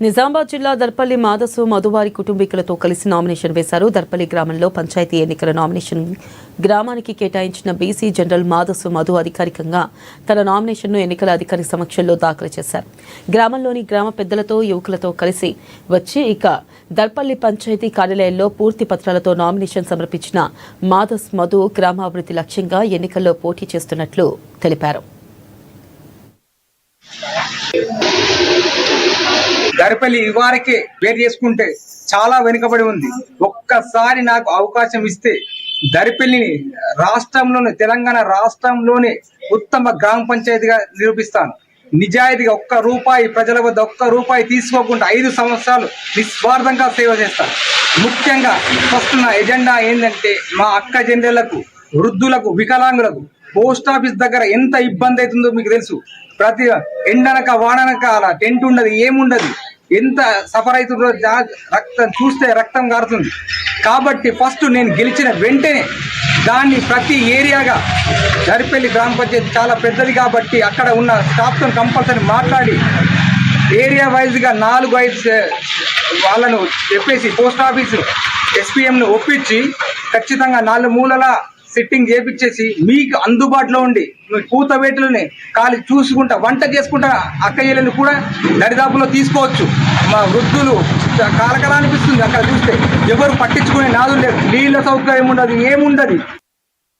నిజామాబాద్ జిల్లా దర్పల్లి మాదసు మధువారి కుటుంబీకులతో కలిసి నామినేషన్ వేశారు. దర్పల్లి గ్రామంలో పంచాయతీ ఎన్నికల నామినేషన్ గ్రామానికి కేటాయించిన బీసీ జనరల్ మాదసు మధు అధికారికంగా తన నామినేషన్ను ఎన్నికల అధికారి సమక్షంలో దాఖలు చేశారు. గ్రామంలోని గ్రామ పెద్దలతో యువకులతో కలిసి వచ్చి దర్పల్లి పంచాయతీ కార్యాలయంలో పూర్తి పత్రాలతో నామినేషన్ సమర్పించిన మాదస్ మధు గ్రామాభివృద్ధి లక్ష్యంగా ఎన్నికల్లో పోటీ చేస్తున్నట్లు తెలిపారు. దర్పల్లి ఇవారకే వేరు చేసుకుంటే చాలా వెనుకబడి ఉంది. ఒక్కసారి నాకు అవకాశం ఇస్తే దర్పల్లిని రాష్ట్రంలోనే, తెలంగాణ రాష్ట్రంలోనే ఉత్తమ గ్రామ పంచాయతీగా నిరూపిస్తాను. నిజాయితీగా ఒక్క రూపాయి ప్రజల వద్ద ఒక్క రూపాయి తీసుకోకుండా 5 సంవత్సరాలు నిస్వార్థంగా సేవ చేస్తాను. ముఖ్యంగా ఫస్ట్ నా ఎజెండా ఏంటంటే మా అక్క చెల్లెళ్లకు, వృద్ధులకు, వికలాంగులకు పోస్ట్ ఆఫీస్ దగ్గర ఎంత ఇబ్బంది అవుతుందో మీకు తెలుసు. ప్రతి ఎండనక వాడనక అలా టెంట్ ఉండదు, ఏముండదు. ఎంత సఫర్ అవుతుందో రక్తం చూస్తే రక్తం కారుతుంది. కాబట్టి ఫస్ట్ నేను గెలిచిన వెంటనే దాన్ని ప్రతి ఏరియాగా, దర్పల్లి గ్రామ పంచాయతీ చాలా పెద్దది కాబట్టి అక్కడ ఉన్న స్టాఫ్తో కంపల్సరీ మాట్లాడి ఏరియా వైజ్గా 4-5 వాళ్ళను చెప్పేసి పోస్ట్ ఆఫీసు ఎస్పీఎంను ఒప్పించి ఖచ్చితంగా 4 మూలల సెట్టింగ్ చేపించేసి మీకు అందుబాటులో ఉండి కూతవేటలని కాలి చూసుకుంటా వంట చేసుకుంటా అక్క చెల్లెలు కూడా దరిదాపులో తీసుకోవచ్చు. మా వృద్ధులు కాలకలా అనిపిస్తుంది అక్కడ చూస్తే. ఎవరు పట్టించుకునే నాదులు లేరు, నీళ్ళ సౌకర్యం ఉండదు, ఏముండదు.